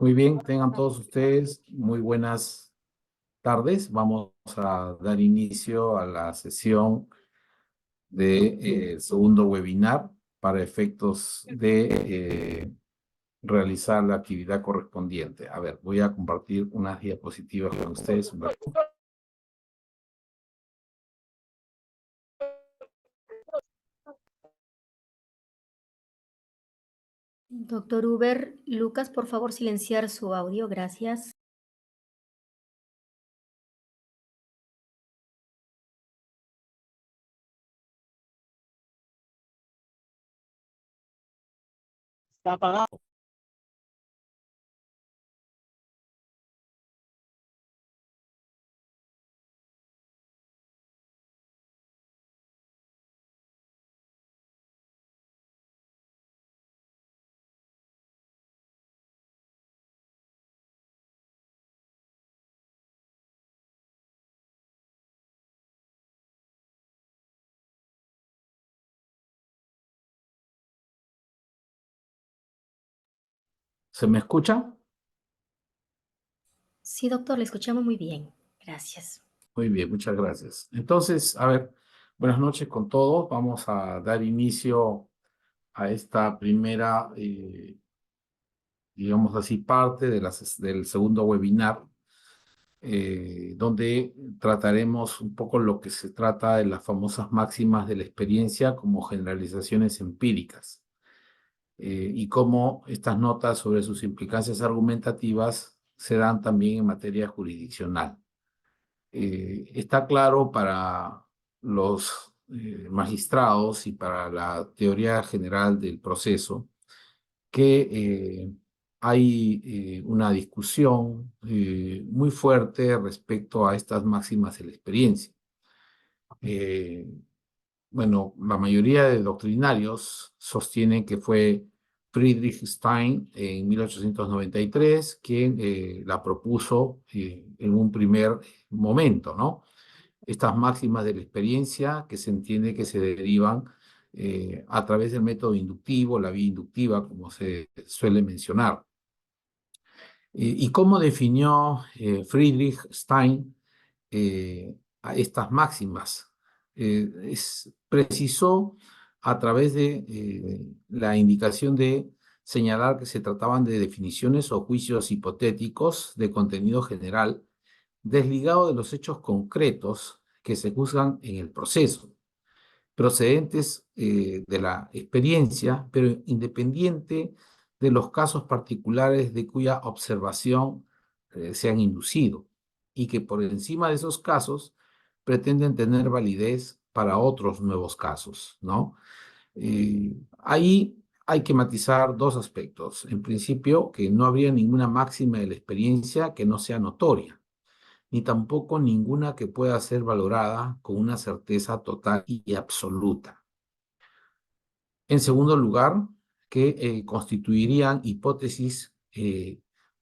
Muy bien, tengan todos ustedes muy buenas tardes. Vamos a dar inicio a la sesión de segundo webinar para efectos de realizar la actividad correspondiente. A ver, voy a compartir unas diapositivas con ustedes. Doctor Uber, Lucas, por favor, silenciar su audio. Gracias. Está apagado. ¿Se me escucha? Sí, doctor, le escuchamos muy bien. Gracias. Muy bien, muchas gracias. Entonces, a ver, buenas noches con todos. Vamos a dar inicio a esta primera digamos así, parte de del segundo webinar, donde trataremos un poco lo que se trata de las famosas máximas de la experiencia como generalizaciones empíricas, y cómo estas notas sobre sus implicancias argumentativas se dan también en materia jurisdiccional. Está claro para los magistrados y para la teoría general del proceso que hay una discusión muy fuerte respecto a estas máximas de la experiencia. Eh, bueno, la mayoría de doctrinarios sostienen que fue Friedrich Stein en 1893 quien la propuso en un primer momento, ¿no? Estas máximas de la experiencia que se entiende que se derivan a través del método inductivo, la vía inductiva, como se suele mencionar. ¿Y cómo definió Friedrich Stein a estas máximas? Precisó a través de la indicación de señalar que se trataban de definiciones o juicios hipotéticos de contenido general, desligado de los hechos concretos que se juzgan en el proceso, procedentes de la experiencia, pero independiente de los casos particulares de cuya observación se han inducido, y que por encima de esos casos pretenden tener validez para otros nuevos casos, ¿no? Ahí hay que matizar dos aspectos. En principio, que no habría ninguna máxima de la experiencia que no sea notoria, ni tampoco ninguna que pueda ser valorada con una certeza total y absoluta. En segundo lugar, que constituirían hipótesis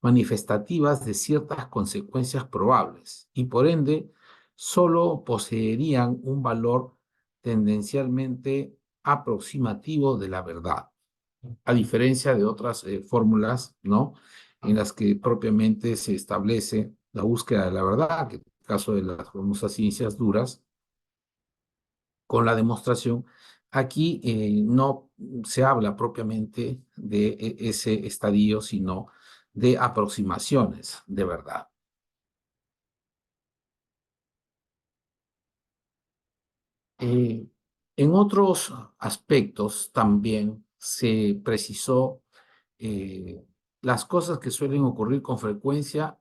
manifestativas de ciertas consecuencias probables y por ende solo poseerían un valor tendencialmente aproximativo de la verdad, a diferencia de otras fórmulas, ¿no?, en las que propiamente se establece la búsqueda de la verdad, que en el caso de las famosas ciencias duras, con la demostración. Aquí no se habla propiamente de ese estadio, sino de aproximaciones de verdad. En otros aspectos también se precisó las cosas que suelen ocurrir con frecuencia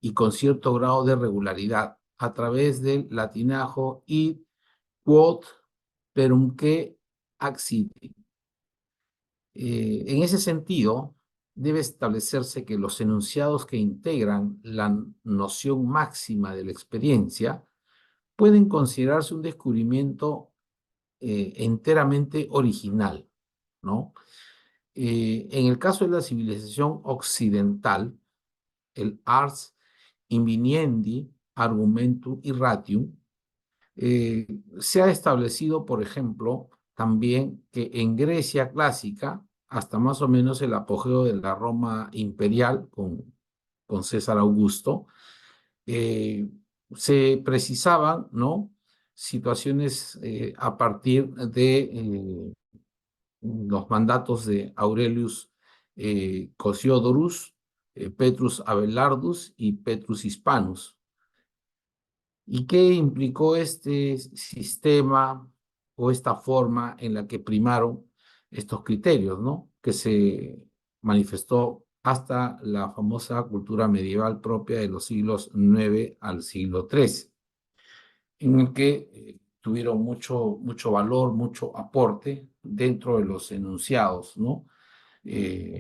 y con cierto grado de regularidad a través del latinajo id quod perumque accidit. En ese sentido, debe establecerse que los enunciados que integran la noción máxima de la experiencia pueden considerarse un descubrimiento enteramente original, ¿no? En el caso de la civilización occidental, el ars inviniendi argumentum irratium, se ha establecido, por ejemplo, también que en Grecia clásica hasta más o menos el apogeo de la Roma imperial con César Augusto, se precisaban, ¿no?, situaciones a partir de los mandatos de Aurelius Cosiodorus, Petrus Abelardus y Petrus Hispanus. ¿Y qué implicó este sistema o esta forma en la que primaron estos criterios, ¿no?, que se manifestó hasta la famosa cultura medieval propia de los siglos IX al siglo XIII, en el que tuvieron mucho valor, mucho aporte dentro de los enunciados, ¿no?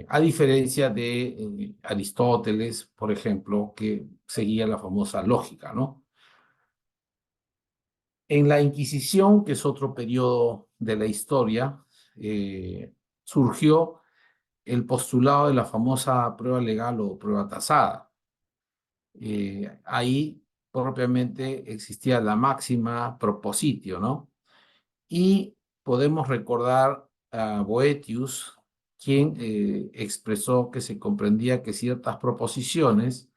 A diferencia de Aristóteles, por ejemplo, que seguía la famosa lógica, ¿no? En la Inquisición, que es otro periodo de la historia, surgió el postulado de la famosa prueba legal o prueba tasada. Ahí propiamente existía la máxima propositio, ¿no? Y podemos recordar a Boethius, quien expresó que se comprendía que ciertas proposiciones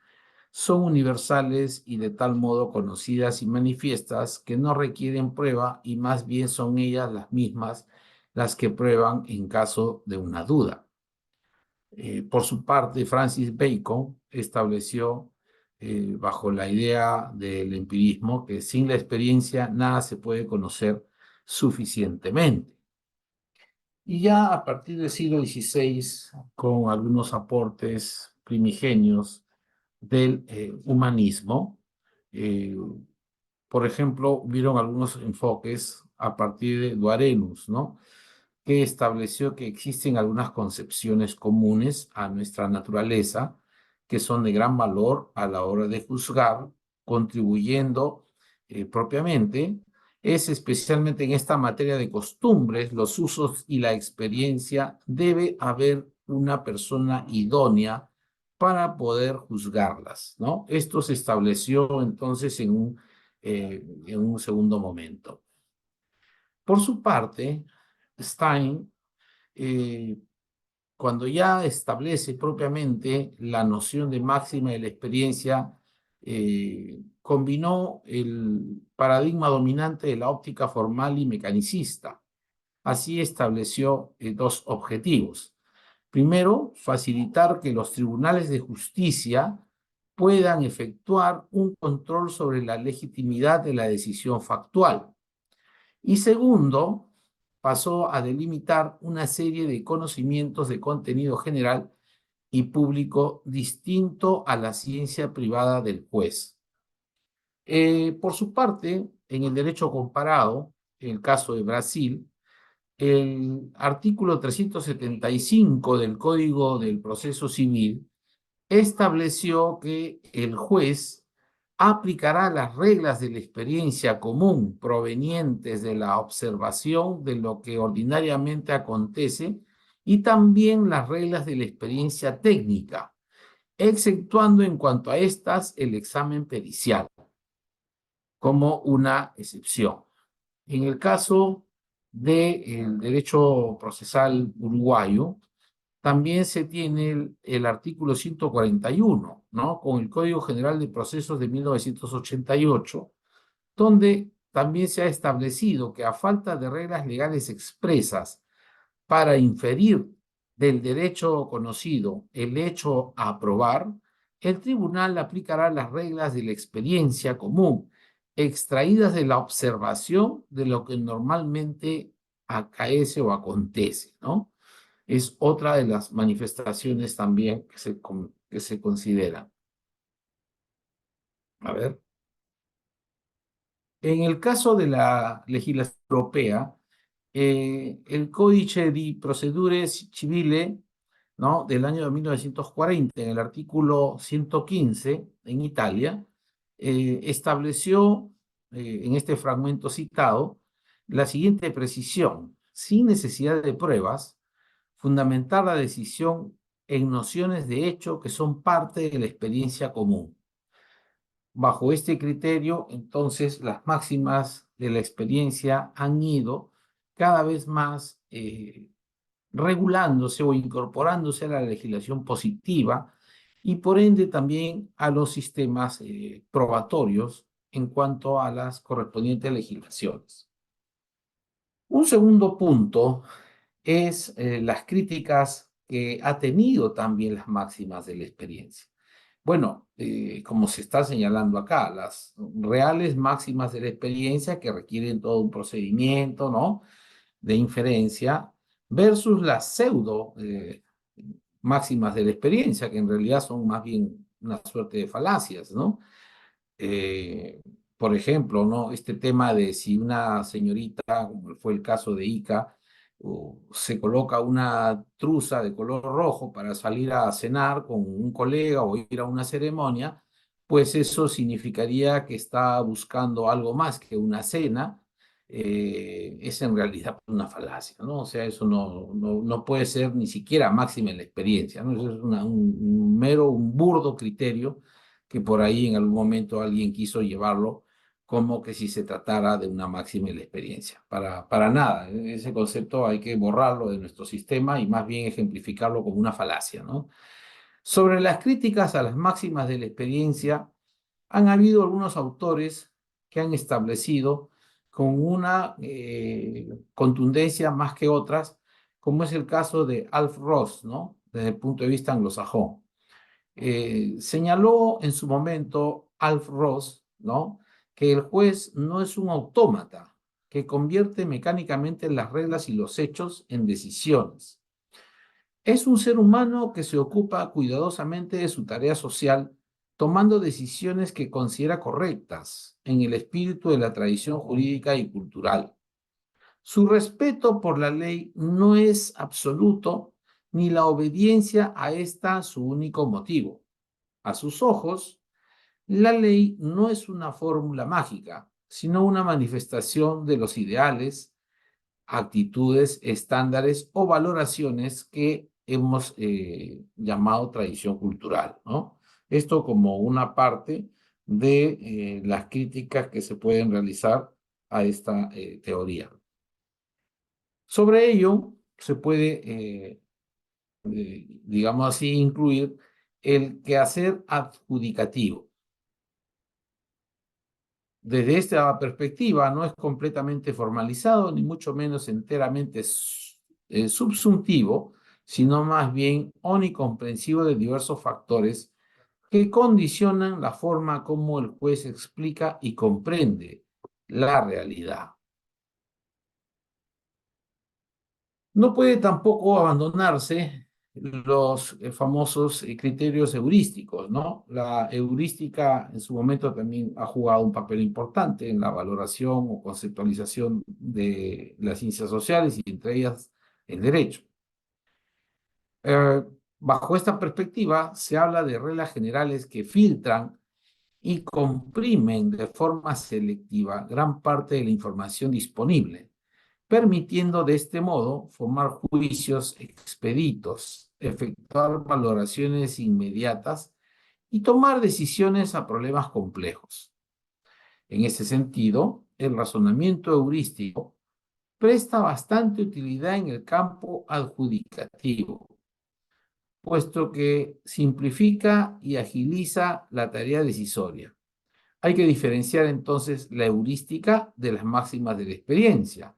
son universales y de tal modo conocidas y manifiestas que no requieren prueba y más bien son ellas las mismas las que prueban en caso de una duda. Por su parte, Francis Bacon estableció, bajo la idea del empirismo, que sin la experiencia nada se puede conocer suficientemente. Y ya a partir del siglo XVI, con algunos aportes primigenios del humanismo, eh, por ejemplo, hubieron algunos enfoques a partir de Duarenus, ¿no?, que estableció que existen algunas concepciones comunes a nuestra naturaleza que son de gran valor a la hora de juzgar, contribuyendo propiamente, es especialmente en esta materia de costumbres, los usos y la experiencia, debe haber una persona idónea para poder juzgarlas, ¿no? Esto se estableció entonces en un segundo momento. Por su parte, Stein, eh, cuando ya establece propiamente la noción de máxima de la experiencia, combinó el paradigma dominante de la óptica formal y mecanicista. Así estableció dos objetivos. Primero, facilitar que los tribunales de justicia puedan efectuar un control sobre la legitimidad de la decisión factual. Y segundo, pasó a delimitar una serie de conocimientos de contenido general y público distinto a la ciencia privada del juez. Por su parte, en el derecho comparado, en el caso de Brasil, el artículo 375 del Código del Proceso Civil estableció que el juez aplicará las reglas de la experiencia común provenientes de la observación de lo que ordinariamente acontece y también las reglas de la experiencia técnica, exceptuando en cuanto a estas el examen pericial como una excepción. En el caso del derecho procesal uruguayo, también se tiene el artículo 141, ¿no?, con el Código General de Procesos de 1988, donde también se ha establecido que a falta de reglas legales expresas para inferir del derecho conocido el hecho a probar, el tribunal aplicará las reglas de la experiencia común, extraídas de la observación de lo que normalmente acaece o acontece, ¿no? Es otra de las manifestaciones también que se consideran. A ver. En el caso de la legislación europea, el Codice di Procedure Civile, ¿no?, del año 1940, en el artículo 115, en Italia, estableció, en este fragmento citado, la siguiente precisión: sin necesidad de pruebas, fundamentar la decisión en nociones de hecho que son parte de la experiencia común. Bajo este criterio, entonces, las máximas de la experiencia han ido cada vez más regulándose o incorporándose a la legislación positiva y por ende también a los sistemas probatorios en cuanto a las correspondientes legislaciones. Un segundo punto es las críticas que ha tenido también las máximas de la experiencia. Bueno, como se está señalando acá, las reales máximas de la experiencia que requieren todo un procedimiento, ¿no?, de inferencia versus las pseudo máximas de la experiencia, que en realidad son más bien una suerte de falacias, ¿no? Eh, por ejemplo, ¿no?, este tema de si una señorita, como fue el caso de Ica, se coloca una truza de color rojo para salir a cenar con un colega o ir a una ceremonia, pues eso significaría que está buscando algo más que una cena. Es en realidad una falacia, ¿no? O sea, eso no puede ser ni siquiera máxima en la experiencia, ¿no? Eso es un burdo criterio que por ahí en algún momento alguien quiso llevarlo como que si se tratara de una máxima en la experiencia. Para nada, ese concepto hay que borrarlo de nuestro sistema y más bien ejemplificarlo como una falacia, ¿no? Sobre las críticas a las máximas de la experiencia, han habido algunos autores que han establecido con una contundencia más que otras, como es el caso de Alf Ross, ¿no?, desde el punto de vista anglosajón. Señaló en su momento Alf Ross, ¿no?, que el juez no es un autómata que convierte mecánicamente las reglas y los hechos en decisiones. Es un ser humano que se ocupa cuidadosamente de su tarea social, tomando decisiones que considera correctas en el espíritu de la tradición jurídica y cultural. Su respeto por la ley no es absoluto, ni la obediencia a esta su único motivo. A sus ojos, la ley no es una fórmula mágica, sino una manifestación de los ideales, actitudes, estándares o valoraciones que hemos llamado tradición cultural, ¿no? Esto como una parte de las críticas que se pueden realizar a esta teoría. Sobre ello, se puede, digamos así, incluir el quehacer adjudicativo. Desde esta perspectiva, no es completamente formalizado, ni mucho menos enteramente subsuntivo, sino más bien omnicomprensivo de diversos factores que condicionan la forma como el juez explica y comprende la realidad. No puede tampoco abandonarse los famosos criterios heurísticos, ¿no? La heurística en su momento también ha jugado un papel importante en la valoración o conceptualización de las ciencias sociales y entre ellas el derecho. Bajo esta perspectiva se habla de reglas generales que filtran y comprimen de forma selectiva gran parte de la información disponible, permitiendo de este modo formar juicios expeditos, efectuar valoraciones inmediatas y tomar decisiones a problemas complejos. En ese sentido, el razonamiento heurístico presta bastante utilidad en el campo adjudicativo, puesto que simplifica y agiliza la tarea decisoria. Hay que diferenciar entonces la heurística de las máximas de la experiencia.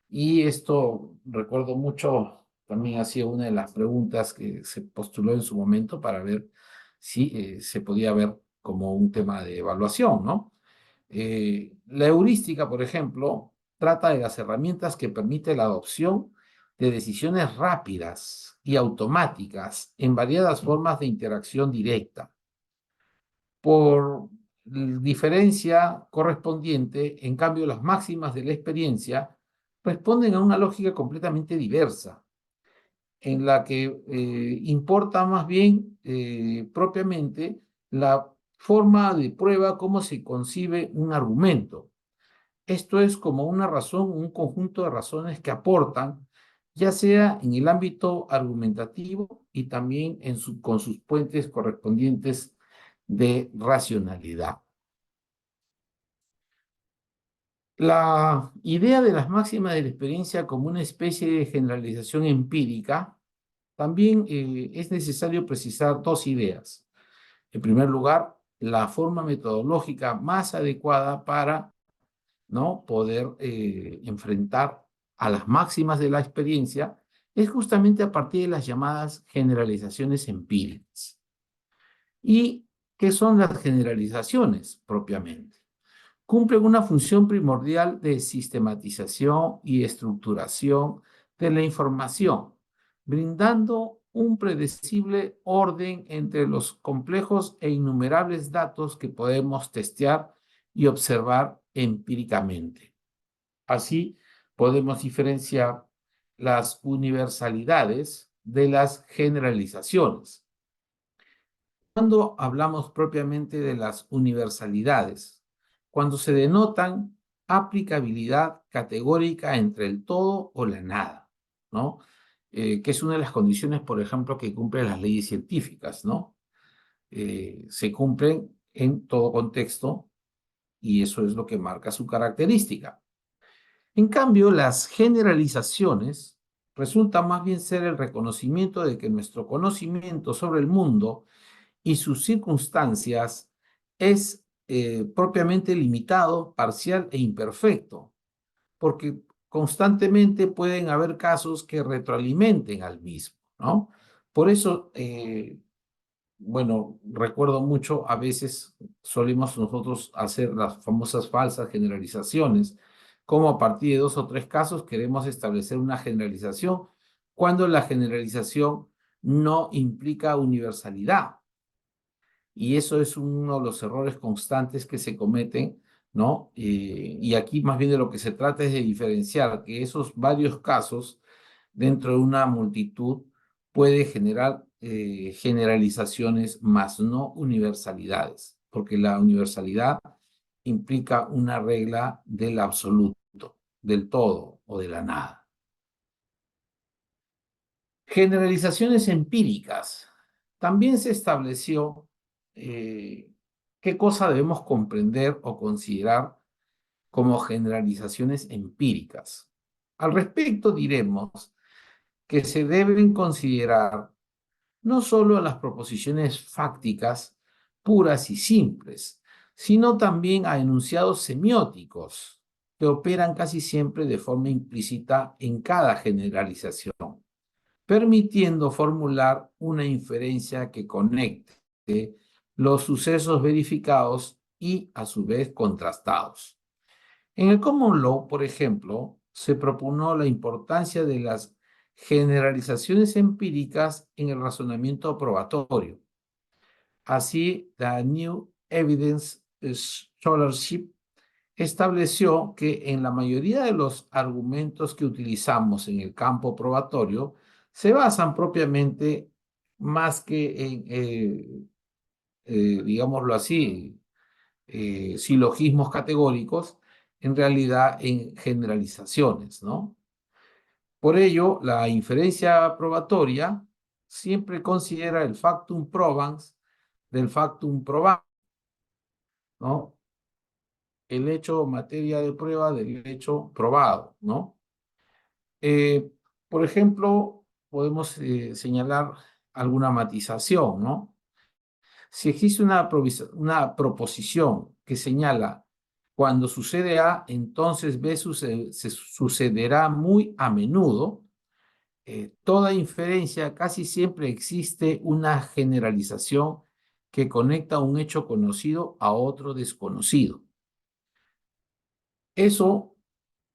Y esto, recuerdo mucho, también ha sido una de las preguntas que se postuló en su momento para ver si se podía ver como un tema de evaluación, ¿no? La heurística, por ejemplo, trata de las herramientas que permiten la adopción de decisiones rápidas y automáticas en variadas formas de interacción directa. Por diferencia correspondiente, en cambio, las máximas de la experiencia responden a una lógica completamente diversa, en la que importa más bien propiamente la forma de prueba, cómo se concibe un argumento. Esto es como una razón, un conjunto de razones que aportan, ya sea en el ámbito argumentativo y también con sus puentes correspondientes de racionalidad. La idea de las máximas de la experiencia como una especie de generalización empírica, también es necesario precisar dos ideas. En primer lugar, la forma metodológica más adecuada para, ¿no?, poder enfrentar a las máximas de la experiencia es justamente a partir de las llamadas generalizaciones empíricas. ¿Y qué son las generalizaciones propiamente? Cumplen una función primordial de sistematización y estructuración de la información, brindando un predecible orden entre los complejos e innumerables datos que podemos testear y observar empíricamente. Así, podemos diferenciar las universalidades de las generalizaciones. Cuando hablamos propiamente de las universalidades, cuando se denotan aplicabilidad categórica entre el todo o la nada, ¿no? Que es una de las condiciones, por ejemplo, que cumplen las leyes científicas, ¿no? Se cumplen en todo contexto y eso es lo que marca su característica. En cambio, las generalizaciones resultan más bien ser el reconocimiento de que nuestro conocimiento sobre el mundo y sus circunstancias es propiamente limitado, parcial e imperfecto, porque constantemente pueden haber casos que retroalimenten al mismo, ¿no? Por eso, bueno, recuerdo mucho, a veces solemos nosotros hacer las famosas falsas generalizaciones, como a partir de 2 o 3 casos queremos establecer una generalización, cuando la generalización no implica universalidad. Y eso es uno de los errores constantes que se cometen, ¿no? Y aquí más bien de lo que se trata es de diferenciar que esos varios casos dentro de una multitud puede generar generalizaciones, más no universalidades, porque la universalidad implica una regla del absoluto, del todo o de la nada. Generalizaciones empíricas. También se estableció qué cosa debemos comprender o considerar como generalizaciones empíricas. Al respecto diremos que se deben considerar no solo las proposiciones fácticas puras y simples, sino también a enunciados semióticos que operan casi siempre de forma implícita en cada generalización, permitiendo formular una inferencia que conecte los sucesos verificados y, a su vez, contrastados. En el Common Law, por ejemplo, se propugnó la importancia de las generalizaciones empíricas en el razonamiento probatorio. Así, la New Evidence Scholarship estableció que en la mayoría de los argumentos que utilizamos en el campo probatorio se basan propiamente más que en, digámoslo así, silogismos categóricos, en realidad en generalizaciones, ¿no? Por ello, la inferencia probatoria siempre considera el factum probans del factum probandi, ¿no? El hecho materia de prueba del hecho probado, ¿no? Por ejemplo, podemos señalar alguna matización, ¿no? Si existe una proposición que señala cuando sucede A, entonces B sucederá muy a menudo, toda inferencia casi siempre existe una generalización que conecta un hecho conocido a otro desconocido. Eso,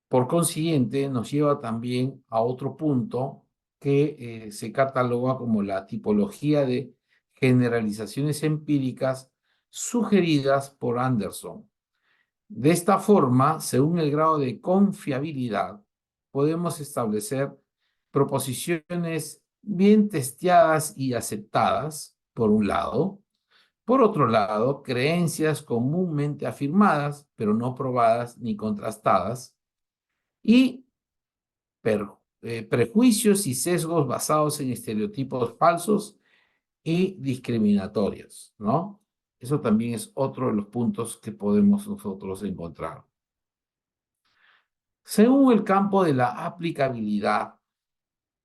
por consiguiente, nos lleva también a otro punto que se cataloga como la tipología de generalizaciones empíricas sugeridas por Anderson. De esta forma, según el grado de confiabilidad, podemos establecer proposiciones bien testeadas y aceptadas, por un lado. Por otro lado, creencias comúnmente afirmadas, pero no probadas ni contrastadas, y prejuicios y sesgos basados en estereotipos falsos y discriminatorios, ¿no? Eso también es otro de los puntos que podemos nosotros encontrar. Según el campo de la aplicabilidad,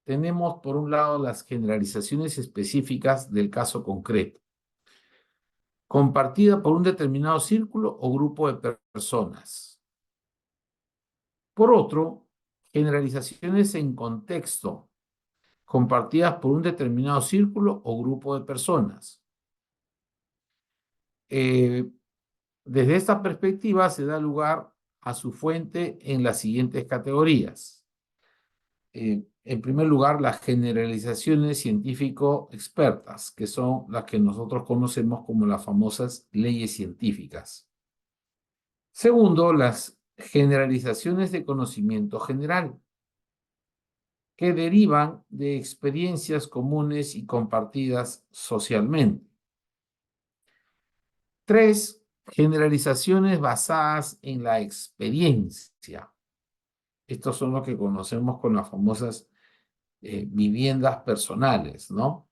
tenemos por un lado las generalizaciones específicas del caso concreto, compartida por un determinado círculo o grupo de personas. Por otro, generalizaciones en contexto, compartidas por un determinado círculo o grupo de personas. Desde esta perspectiva se da lugar a su fuente en las siguientes categorías. En primer lugar, las generalizaciones científico-expertas, que son las que nosotros conocemos como las famosas leyes científicas. Segundo, las generalizaciones de conocimiento general, que derivan de experiencias comunes y compartidas socialmente. Tres, generalizaciones basadas en la experiencia. Estos son los que conocemos con las famosas viviendas personales, ¿no?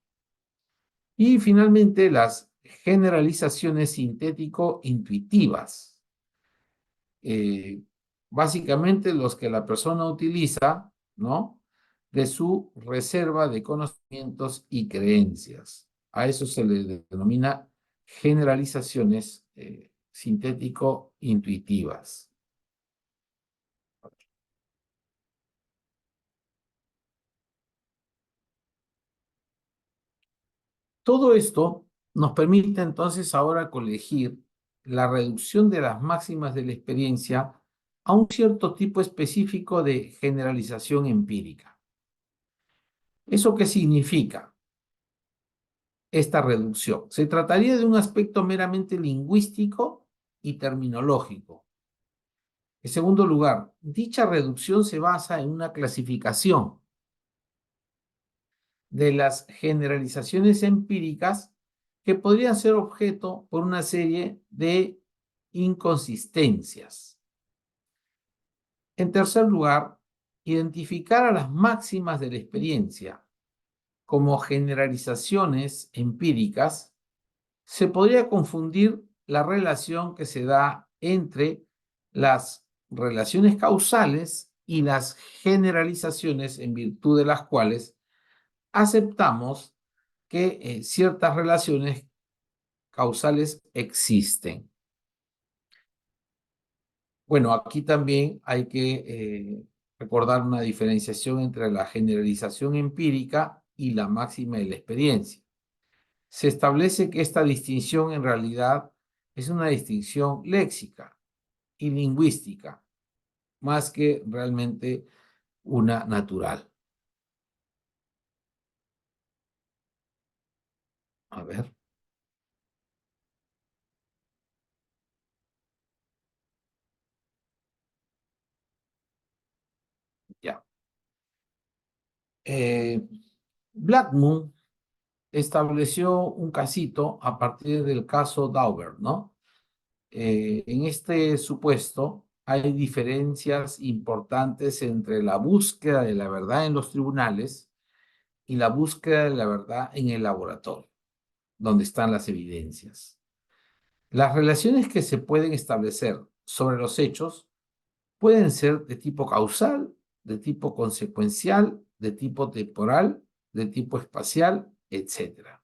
Y finalmente las generalizaciones sintético-intuitivas. Básicamente los que la persona utiliza, ¿no? De su reserva de conocimientos y creencias. A eso se le denomina generalizaciones sintético-intuitivas. Todo esto nos permite entonces ahora colegir la reducción de las máximas de la experiencia a un cierto tipo específico de generalización empírica. ¿Eso qué significa? Esta reducción. Se trataría de un aspecto meramente lingüístico y terminológico. En segundo lugar, dicha reducción se basa en una clasificación de las generalizaciones empíricas que podrían ser objeto por una serie de inconsistencias. En tercer lugar, identificar a las máximas de la experiencia como generalizaciones empíricas se podría confundir la relación que se da entre las relaciones causales y las generalizaciones en virtud de las cuales aceptamos que ciertas relaciones causales existen. Bueno, aquí también hay que recordar una diferenciación entre la generalización empírica y la máxima de la experiencia. Se establece que esta distinción en realidad es una distinción léxica y lingüística, más que realmente una natural. A ver. Ya. Blackmun estableció un casito a partir del caso Daubert, ¿no? En este supuesto hay diferencias importantes entre la búsqueda de la verdad en los tribunales y la búsqueda de la verdad en el laboratorio, donde están las evidencias. Las relaciones que se pueden establecer sobre los hechos pueden ser de tipo causal, de tipo consecuencial, de tipo temporal, de tipo espacial, etc.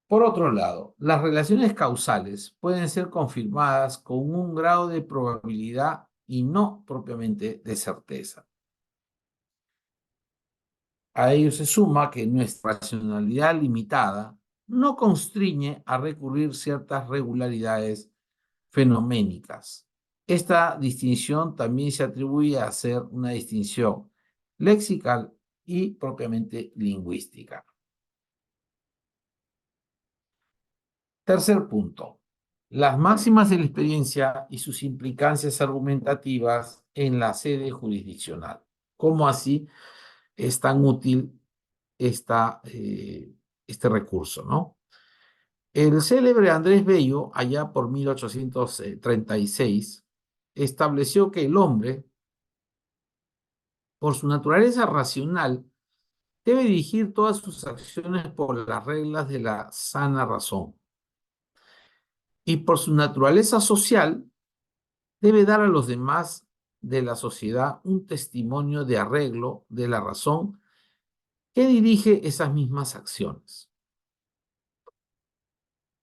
Por otro lado, las relaciones causales pueden ser confirmadas con un grado de probabilidad y no propiamente de certeza. A ello se suma que nuestra racionalidad limitada no constriñe a recurrir ciertas regularidades fenoménicas. Esta distinción también se atribuye a ser una distinción lexical y propiamente lingüística. Tercer punto, las máximas de la experiencia y sus implicancias argumentativas en la sede jurisdiccional. ¿Cómo así es tan útil este recurso, ¿no? El célebre Andrés Bello, allá por 1836, estableció que el hombre, por su naturaleza racional, debe dirigir todas sus acciones por las reglas de la sana razón. Y por su naturaleza social, debe dar a los demás de la sociedad un testimonio de arreglo de la razón que dirige esas mismas acciones.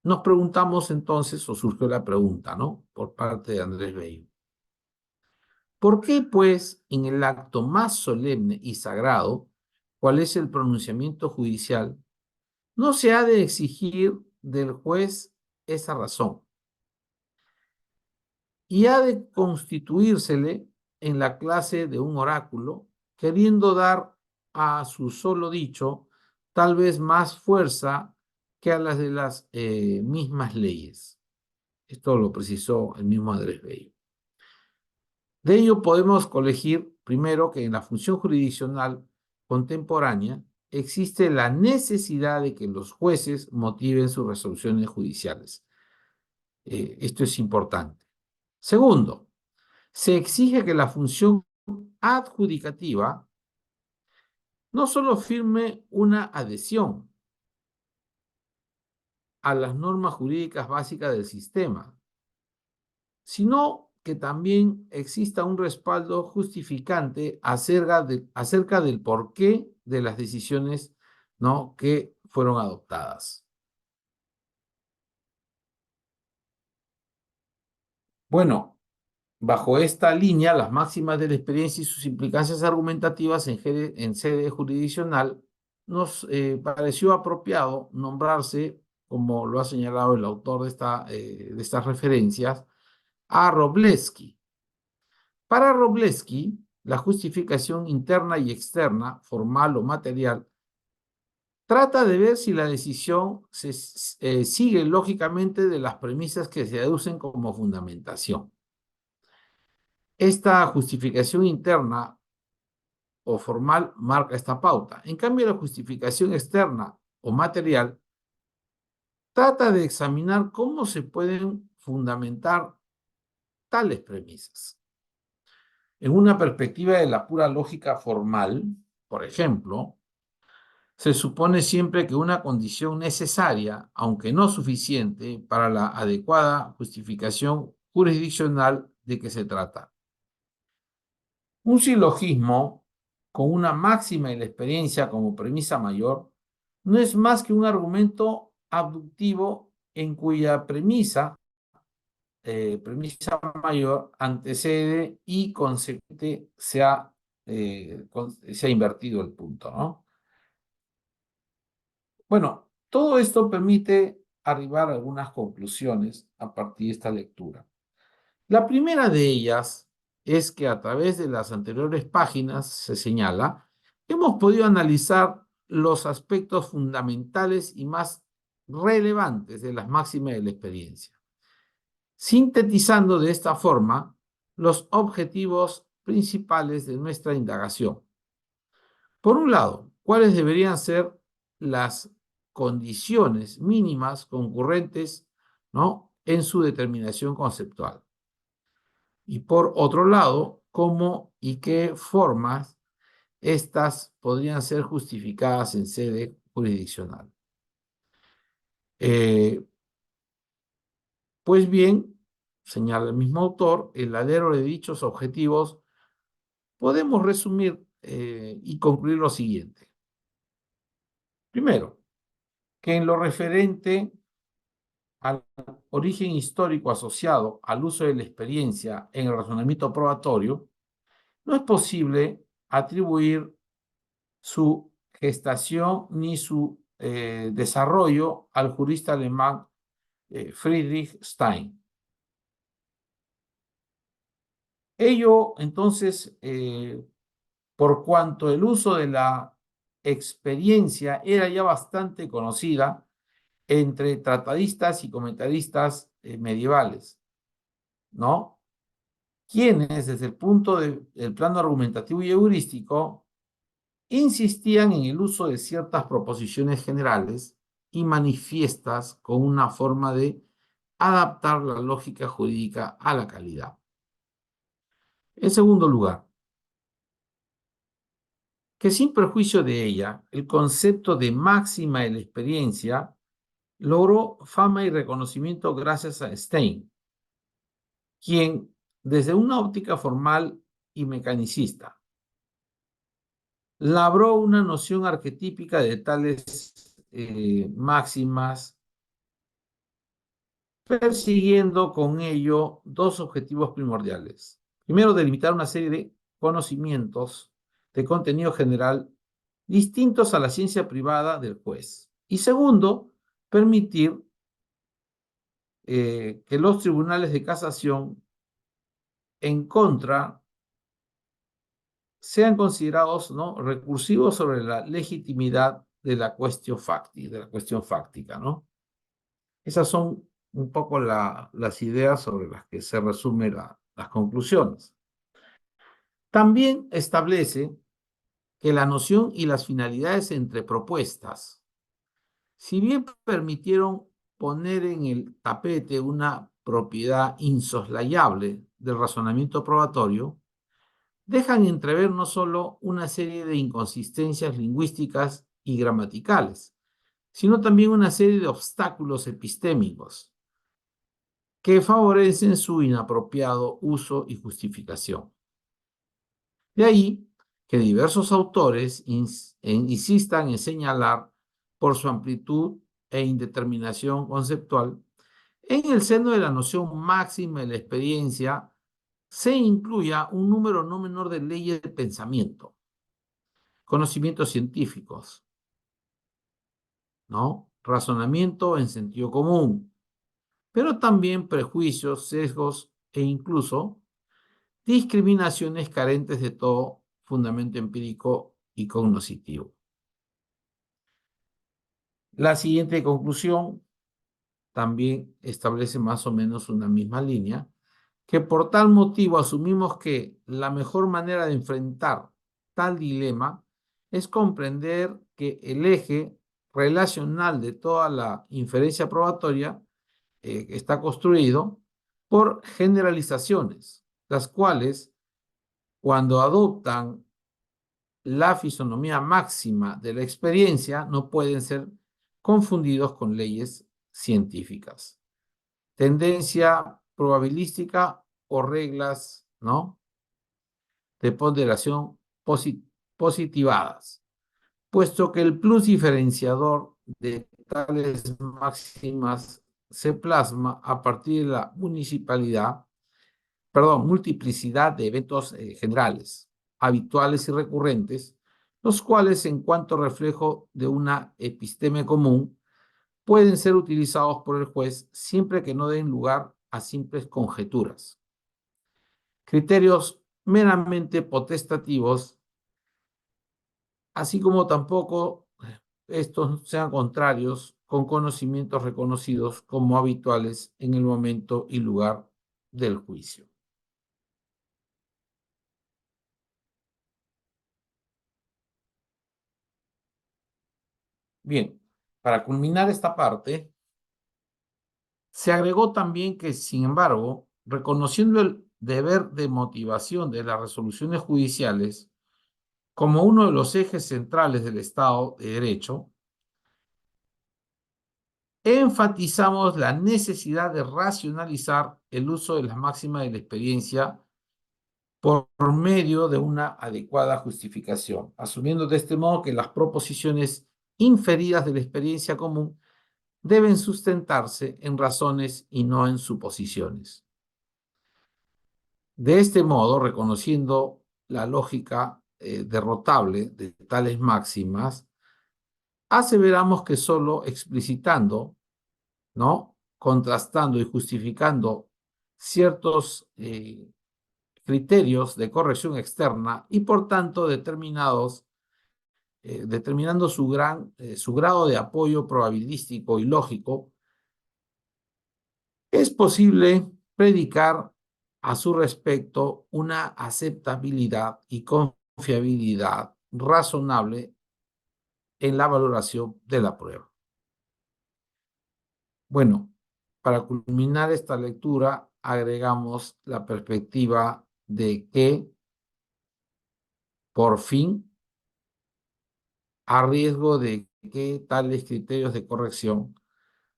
Nos preguntamos entonces, o surgió la pregunta, ¿no? Por parte de Andrés Bello. ¿Por qué, pues, en el acto más solemne y sagrado, cual es el pronunciamiento judicial, no se ha de exigir del juez esa razón y ha de constituírsele en la clase de un oráculo, queriendo dar a su solo dicho tal vez más fuerza que a las de las mismas leyes? Esto lo precisó el mismo Andrés Bello. De ello podemos colegir, primero, que en la función jurisdiccional contemporánea existe la necesidad de que los jueces motiven sus resoluciones judiciales. Esto es importante. Segundo, se exige que la función adjudicativa no solo firme una adhesión a las normas jurídicas básicas del sistema, sino que también exista un respaldo justificante acerca del porqué de las decisiones, ¿no?, que fueron adoptadas. Bueno, bajo esta línea, las máximas de la experiencia y sus implicancias argumentativas en sede jurisdiccional, nos pareció apropiado nombrarse, como lo ha señalado el autor de estas referencias, a Wroblewski. Para Wroblewski, la justificación interna y externa, formal o material, trata de ver si la decisión sigue lógicamente de las premisas que se aducen como fundamentación. Esta justificación interna o formal marca esta pauta. En cambio, la justificación externa o material trata de examinar cómo se pueden fundamentar tales premisas. En una perspectiva de la pura lógica formal, por ejemplo, se supone siempre que una condición necesaria, aunque no suficiente, para la adecuada justificación jurisdiccional de que se trata. Un silogismo con una máxima y la experiencia como premisa mayor no es más que un argumento abductivo en cuya premisa mayor antecede y consecuente se ha invertido el punto, ¿no? Bueno, todo esto permite arribar a algunas conclusiones a partir de esta lectura. La primera de ellas es que a través de las anteriores páginas, se señala, hemos podido analizar los aspectos fundamentales y más relevantes de las máximas de la experiencia, sintetizando de esta forma los objetivos principales de nuestra indagación. Por un lado, ¿cuáles deberían ser las condiciones mínimas concurrentes, ¿no?, en su determinación conceptual? Y por otro lado, ¿cómo y qué formas estas podrían ser justificadas en sede jurisdiccional? Pues bien, señala el mismo autor, el alero de dichos objetivos podemos resumir y concluir lo siguiente. Primero, que en lo referente al origen histórico asociado al uso de la experiencia en el razonamiento probatorio, no es posible atribuir su gestación ni su desarrollo al jurista alemán Friedrich Stein. Ello, entonces, por cuanto el uso de la experiencia era ya bastante conocida entre tratadistas y comentaristas medievales, ¿no?, quienes desde el punto del plano argumentativo y heurístico insistían en el uso de ciertas proposiciones generales y manifiestas con una forma de adaptar la lógica jurídica a la calidad. En segundo lugar, que sin perjuicio de ella, el concepto de máxima de la experiencia logró fama y reconocimiento gracias a Stein, quien desde una óptica formal y mecanicista. Labró una noción arquetípica de tales máximas, persiguiendo con ello dos objetivos primordiales. Primero, delimitar una serie de conocimientos de contenido general distintos a la ciencia privada del juez. Y segundo, permitir que los tribunales de casación en contra sean considerados, ¿no?, recursivos sobre la legitimidad de la cuestión fáctica, ¿no? Esas son un poco las ideas sobre las que se resumen las conclusiones. También establece que la noción y las finalidades entre propuestas, si bien permitieron poner en el tapete una propiedad insoslayable del razonamiento probatorio, dejan entrever no solo una serie de inconsistencias lingüísticas y gramaticales, sino también una serie de obstáculos epistémicos que favorecen su inapropiado uso y justificación. De ahí que diversos autores insistan en señalar por su amplitud e indeterminación conceptual, en el seno de la noción máxima de la experiencia se incluya un número no menor de leyes de pensamiento, conocimientos científicos, ¿no?, razonamiento en sentido común, pero también prejuicios, sesgos e incluso discriminaciones carentes de todo fundamento empírico y cognoscitivo. La siguiente conclusión también establece más o menos una misma línea, que por tal motivo asumimos que la mejor manera de enfrentar tal dilema es comprender que el eje relacional de toda la inferencia probatoria está construido por generalizaciones, las cuales, cuando adoptan la fisonomía máxima de la experiencia, no pueden ser confundidos con leyes científicas. Tendencia probabilística o reglas, ¿no?, de ponderación positivadas, puesto que el plus diferenciador de tales máximas se plasma a partir de la multiplicidad de eventos generales, habituales y recurrentes, los cuales, en cuanto reflejo de una episteme común, pueden ser utilizados por el juez siempre que no den lugar a simples conjeturas. Criterios meramente potestativos, así como tampoco estos sean contrarios con conocimientos reconocidos como habituales en el momento y lugar del juicio. Bien, para culminar esta parte, se agregó también que, sin embargo, reconociendo el deber de motivación de las resoluciones judiciales como uno de los ejes centrales del Estado de Derecho, enfatizamos la necesidad de racionalizar el uso de las máximas de la experiencia por medio de una adecuada justificación, asumiendo de este modo que las proposiciones inferidas de la experiencia común deben sustentarse en razones y no en suposiciones. De este modo, reconociendo la lógica derrotable de tales máximas, aseveramos que solo explicitando, ¿no?, contrastando y justificando ciertos criterios de corrección externa y, por tanto, determinando su grado de apoyo probabilístico y lógico, es posible predicar a su respecto una aceptabilidad y confiabilidad razonable en la valoración de la prueba. Bueno, para culminar esta lectura, agregamos la perspectiva de que, por fin, a riesgo de que tales criterios de corrección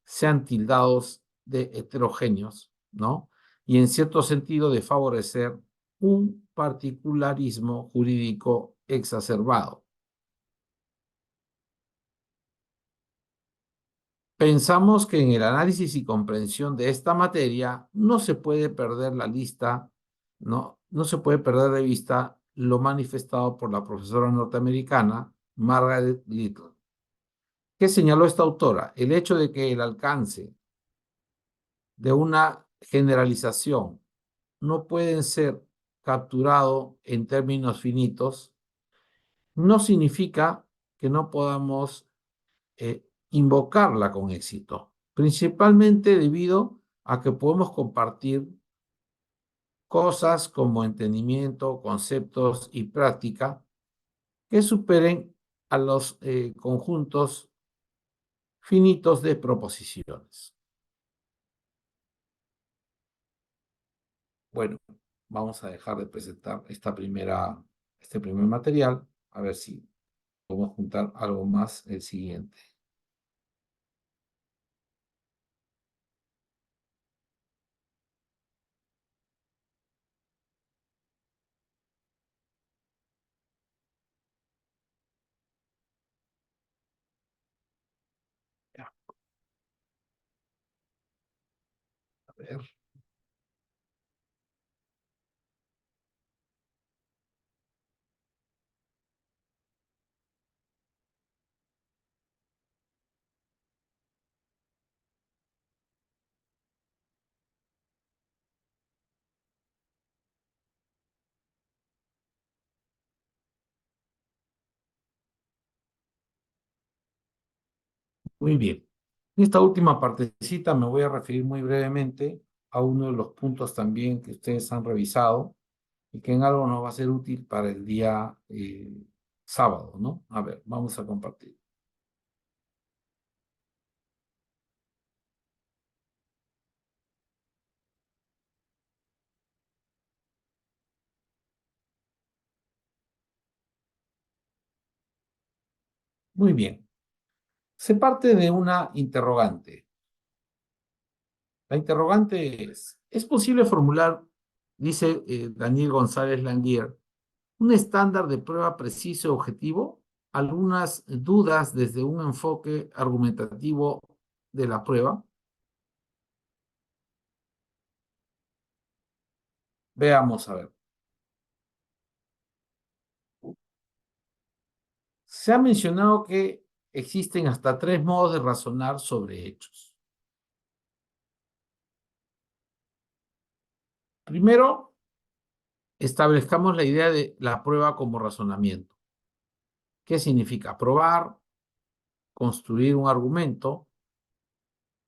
sean tildados de heterogéneos, ¿no?, y en cierto sentido de favorecer un particularismo jurídico exacerbado. Pensamos que en el análisis y comprensión de esta materia no se puede perder la lista, no se puede perder de vista lo manifestado por la profesora norteamericana Margaret Little. ¿Qué señaló esta autora? El hecho de que el alcance de una generalización no puede ser capturado en términos finitos, no significa que no podamos invocarla con éxito, principalmente debido a que podemos compartir cosas como entendimiento, conceptos y práctica que superen a los conjuntos finitos de proposiciones. Bueno, vamos a dejar de presentar este primer material, a ver si podemos juntar algo más el siguiente. Ya, a ver. Muy bien. En esta última partecita me voy a referir muy brevemente a uno de los puntos también que ustedes han revisado y que en algo nos va a ser útil para el día sábado, ¿no? A ver, vamos a compartir. Muy bien. Se parte de una interrogante. La interrogante ¿es posible formular, dice Daniel González Languier, un estándar de prueba preciso y objetivo? Algunas dudas desde un enfoque argumentativo de la prueba. Veamos, a ver. Se ha mencionado que existen hasta 3 modos de razonar sobre hechos. Primero, establezcamos la idea de la prueba como razonamiento. ¿Qué significa? Probar, construir un argumento,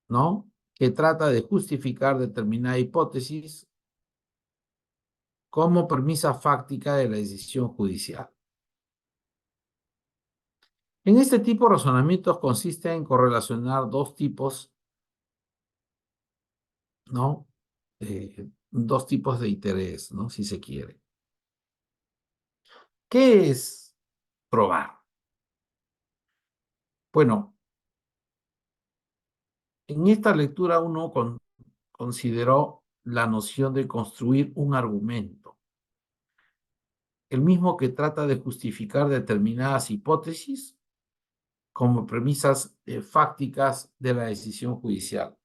¿no? Que trata de justificar determinada hipótesis como premisa fáctica de la decisión judicial. En este tipo de razonamientos consiste en correlacionar dos tipos, ¿no? Dos tipos de interés, ¿no? Si se quiere. ¿Qué es probar? Bueno, en esta lectura uno consideró la noción de construir un argumento, el mismo que trata de justificar determinadas hipótesis como premisas fácticas de la decisión judicial.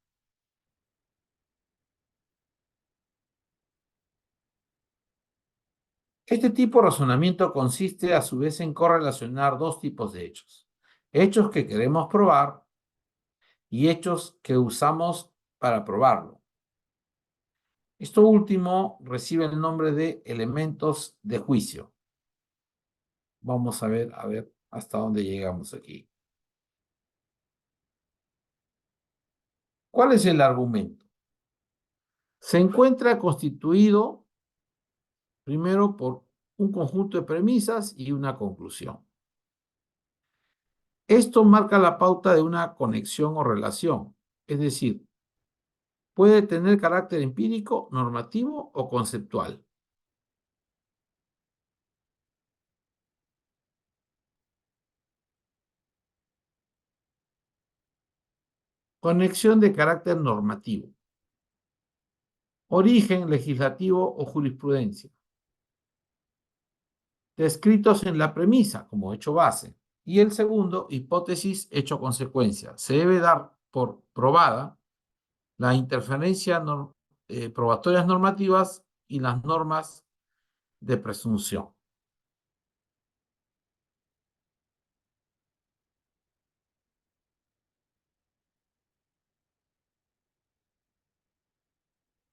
Este tipo de razonamiento consiste a su vez en correlacionar dos tipos de hechos. Hechos que queremos probar y hechos que usamos para probarlo. Esto último recibe el nombre de elementos de juicio. Vamos a ver hasta dónde llegamos aquí. ¿Cuál es el argumento? Se encuentra constituido primero por un conjunto de premisas y una conclusión. Esto marca la pauta de una conexión o relación, es decir, puede tener carácter empírico, normativo o conceptual. Conexión de carácter normativo. Origen legislativo o jurisprudencia. descritos en la premisa como hecho base. Y el segundo, hipótesis hecho consecuencia. Se debe dar por probada la interferencia probatorias normativas y las normas de presunción.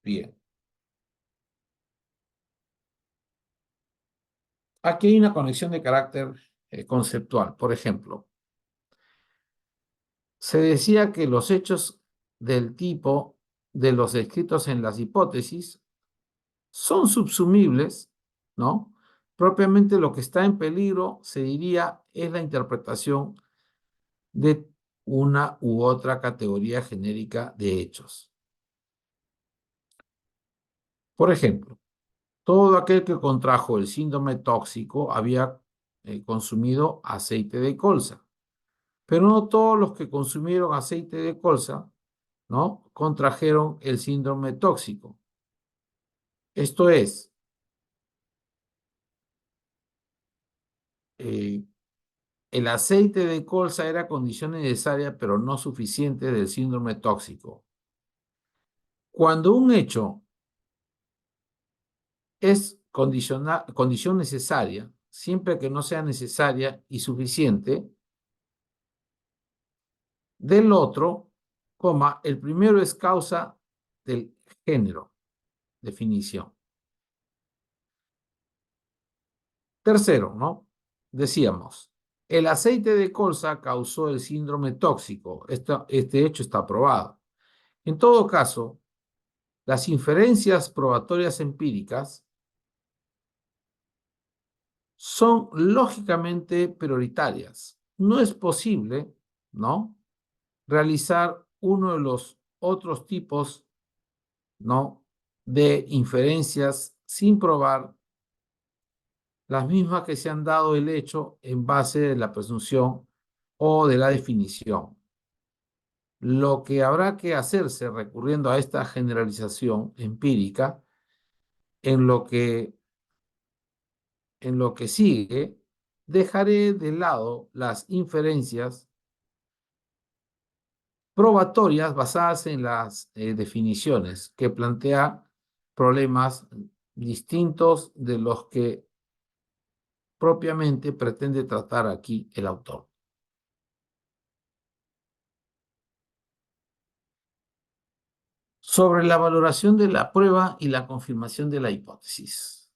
Bien. Aquí hay una conexión de carácter conceptual. Por ejemplo, se decía que los hechos del tipo de los descritos en las hipótesis son subsumibles, ¿no? Propiamente lo que está en peligro, se diría, es la interpretación de una u otra categoría genérica de hechos. Por ejemplo, todo aquel que contrajo el síndrome tóxico había consumido aceite de colza, pero no todos los que consumieron aceite de colza, ¿no?, contrajeron el síndrome tóxico. Esto es, el aceite de colza era condición necesaria, pero no suficiente del síndrome tóxico. Cuando un hecho es condición necesaria, siempre que no sea necesaria y suficiente, del otro, coma, el primero es causa del género, definición. Tercero, ¿no? Decíamos, el aceite de colza causó el síndrome tóxico. Este hecho está probado. En todo caso, las inferencias probatorias empíricas son lógicamente prioritarias. No es posible, ¿no?, realizar uno de los otros tipos, ¿no?, de inferencias sin probar las mismas que se han dado el hecho en base de la presunción o de la definición. Lo que habrá que hacerse recurriendo a esta generalización empírica en lo que sigue, dejaré de lado las inferencias probatorias basadas en las definiciones, que plantea problemas distintos de los que propiamente pretende tratar aquí el autor. Sobre la valoración de la prueba y la confirmación de la hipótesis.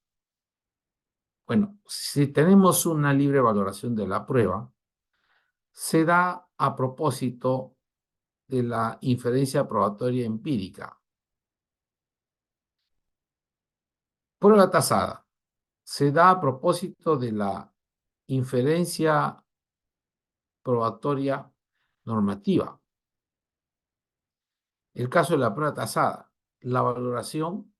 Bueno, si tenemos una libre valoración de la prueba, se da a propósito de la inferencia probatoria empírica. Prueba tasada. Se da a propósito de la inferencia probatoria normativa. El caso de la prueba tasada, la valoración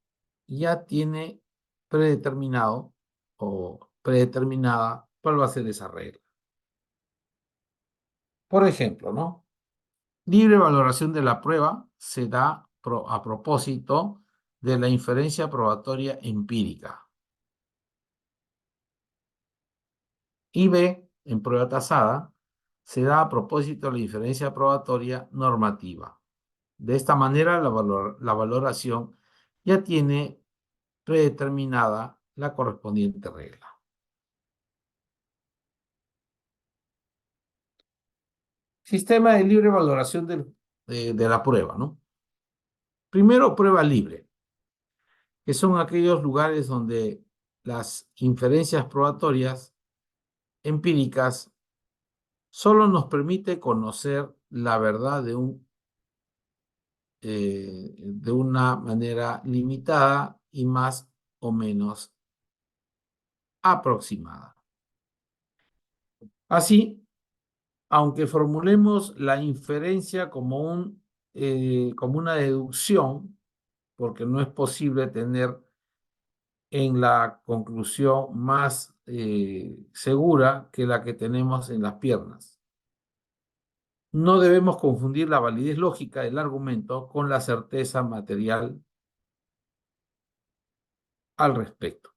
ya tiene predeterminado o predeterminada cuál va a ser esa regla. Por ejemplo, ¿no?, libre valoración de la prueba se da a propósito de la inferencia probatoria empírica. Y B, en prueba tasada, se da a propósito de la inferencia probatoria normativa. De esta manera, la valoración ya tiene predeterminada la correspondiente regla. Sistema de libre valoración de la prueba, ¿no? Primero, prueba libre, que son aquellos lugares donde las inferencias probatorias empíricas solo nos permite conocer la verdad de una manera limitada y más o menos aproximada. Así, aunque formulemos la inferencia como una deducción, porque no es posible tener en la conclusión más segura que la que tenemos en las piernas. No debemos confundir la validez lógica del argumento con la certeza material al respecto.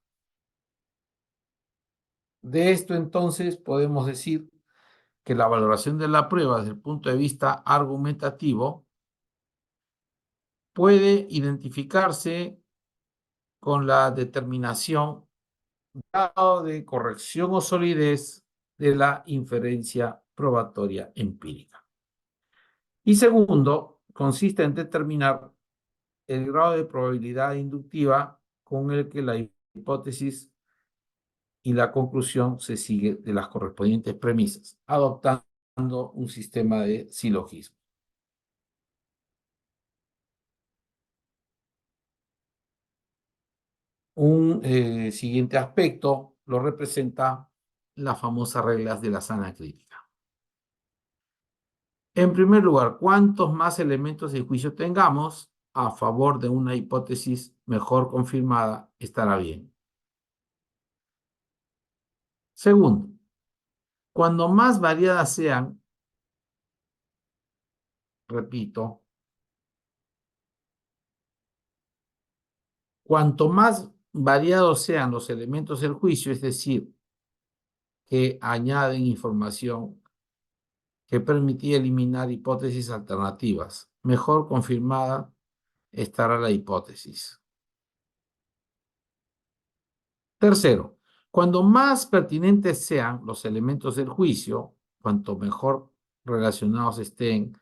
De esto entonces podemos decir que la valoración de la prueba desde el punto de vista argumentativo puede identificarse con la determinación grado de corrección o solidez de la inferencia probatoria empírica. Y segundo, consiste en determinar el grado de probabilidad inductiva con el que la hipótesis y la conclusión se sigue de las correspondientes premisas, adoptando un sistema de silogismo. Un siguiente aspecto lo representa las famosas reglas de la sana crítica. En primer lugar, cuantos más elementos de juicio tengamos a favor de una hipótesis mejor confirmada, estará bien. Segundo, cuando más variadas sean, repito, cuanto más variados sean los elementos del juicio, es decir, que añaden información que permitía eliminar hipótesis alternativas, mejor confirmada estará la hipótesis. Tercero, cuando más pertinentes sean los elementos del juicio, cuanto mejor relacionados estén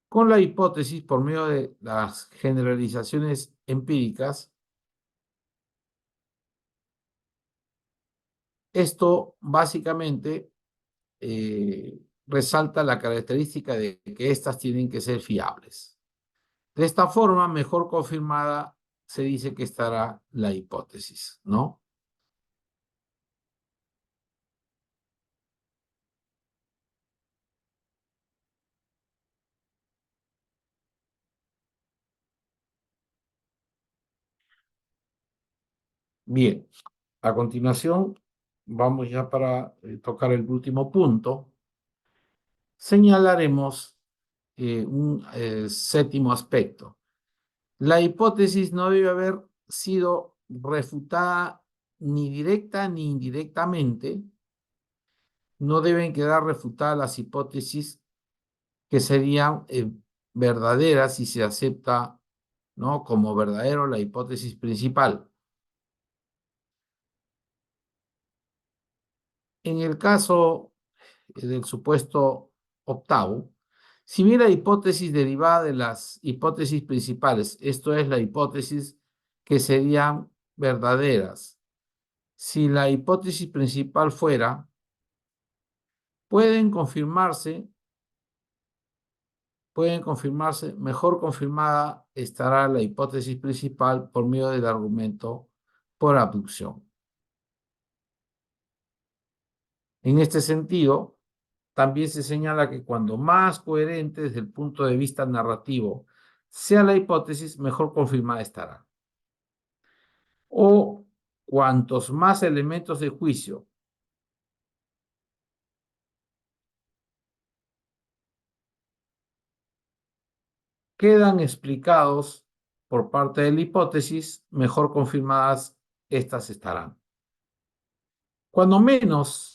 con la hipótesis por medio de las generalizaciones empíricas, esto básicamente resalta la característica de que éstas tienen que ser fiables. De esta forma, mejor confirmada se dice que estará la hipótesis, ¿no? Bien, a continuación vamos ya para tocar el último punto. Señalaremos un séptimo aspecto. La hipótesis no debe haber sido refutada ni directa ni indirectamente. No deben quedar refutadas las hipótesis que serían verdaderas si se acepta, ¿no?, como verdadero la hipótesis principal. En el caso del supuesto octavo, si bien la hipótesis derivada de las hipótesis principales, esto es la hipótesis que serían verdaderas, si la hipótesis principal fuera, pueden confirmarse, mejor confirmada estará la hipótesis principal por medio del argumento por abducción. En este sentido, también se señala que cuando más coherente desde el punto de vista narrativo sea la hipótesis, mejor confirmada estará. O cuantos más elementos de juicio quedan explicados por parte de la hipótesis, mejor confirmadas estas estarán. Cuando menos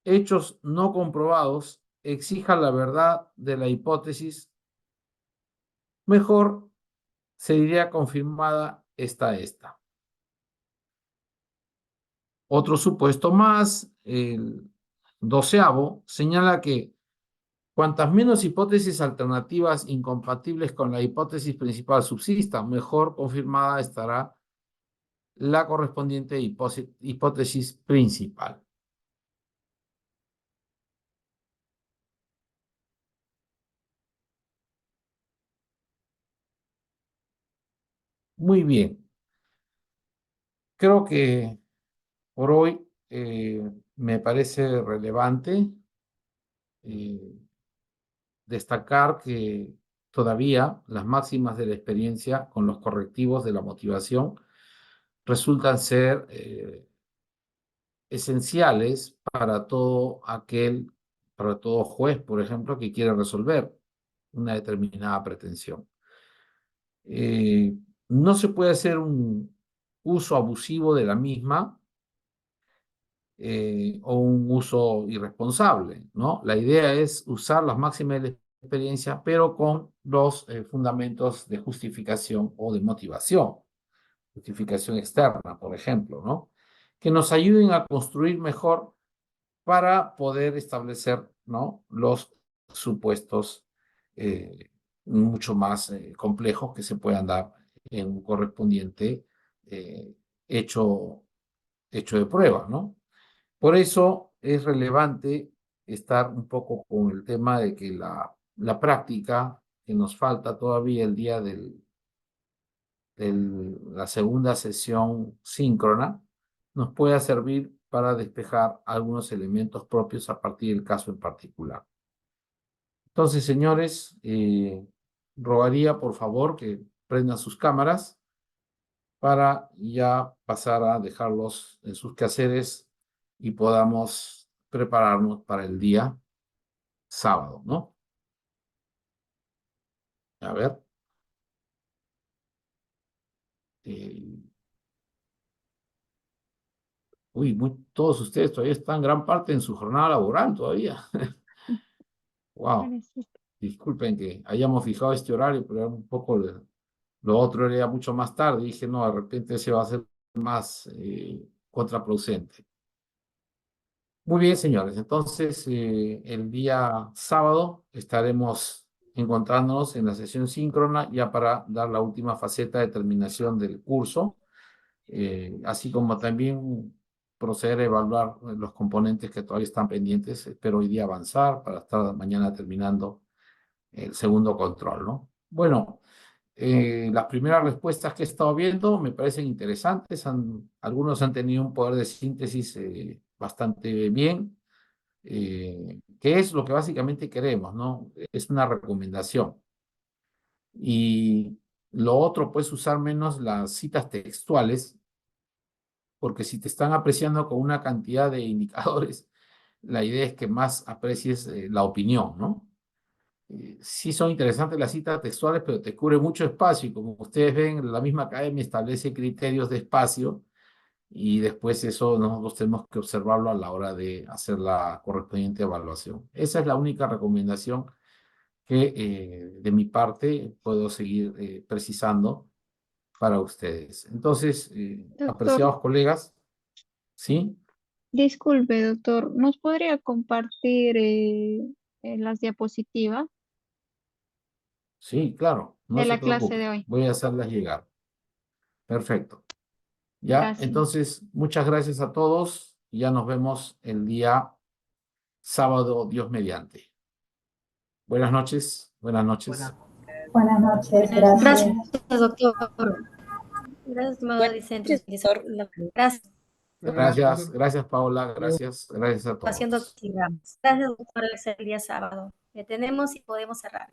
hechos no comprobados exijan la verdad de la hipótesis, mejor se diría confirmada está esta. Otro supuesto más, el 12º, señala que cuantas menos hipótesis alternativas incompatibles con la hipótesis principal subsistan, mejor confirmada estará la correspondiente hipótesis principal. Muy bien. Creo que por hoy me parece relevante destacar que todavía las máximas de la experiencia con los correctivos de la motivación resultan ser esenciales para para todo juez, por ejemplo, que quiere resolver una determinada pretensión. No se puede hacer un uso abusivo de la misma o un uso irresponsable, ¿no? La idea es usar las máximas de la experiencia, pero con los fundamentos de justificación o de motivación, justificación externa, por ejemplo, ¿no? Que nos ayuden a construir mejor para poder establecer, ¿no?, los supuestos mucho más complejos que se puedan dar en un correspondiente eh, hecho, hecho de prueba, ¿no? Por eso es relevante estar un poco con el tema de que la práctica que nos falta todavía el día de la segunda sesión síncrona nos pueda servir para despejar algunos elementos propios a partir del caso en particular. Entonces, señores, rogaría por favor que prendan sus cámaras para ya pasar a dejarlos en sus quehaceres y podamos prepararnos para el día sábado, ¿no? A ver. Uy, todos ustedes todavía están gran parte en su jornada laboral todavía. Wow. Disculpen que hayamos fijado este horario, pero era un poco lo otro era mucho más tarde. Dije, no, de repente se va a hacer más contraproducente. Muy bien, señores. Entonces, el día sábado estaremos encontrándonos en la sesión síncrona ya para dar la última faceta de terminación del curso, así como también proceder a evaluar los componentes que todavía están pendientes. Espero hoy día avanzar para estar mañana terminando el segundo control, ¿no? Bueno, las primeras respuestas que he estado viendo me parecen interesantes. Algunos han tenido un poder de síntesis bastante bien, que es lo que básicamente queremos, ¿no? Es una recomendación. Y lo otro, pues usar menos las citas textuales, porque si te están apreciando con una cantidad de indicadores, la idea es que más aprecies la opinión, ¿no? Sí son interesantes las citas textuales, pero te cubre mucho espacio y como ustedes ven, la misma academia establece criterios de espacio y después eso nosotros tenemos que observarlo a la hora de hacer la correspondiente evaluación. Esa es la única recomendación que de mi parte puedo seguir precisando para ustedes. Entonces, Doctor, apreciados colegas, ¿sí? disculpe, doctor, ¿nos podría compartir las diapositivas Sí, claro, no de se la clase preocupe, de hoy? voy a hacerlas llegar. Perfecto. Ya, Gracias. entonces, muchas gracias a todos. Ya nos vemos el día sábado, Dios mediante. Buenas noches, buenas noches. Buenas noches, Gracias, gracias. doctor. Gracias, estimado Vicente. Gracias. Gracias Paola, gracias a todos. Haciendo que sigamos. Gracias, doctor. El día sábado. Detenemos y podemos cerrar.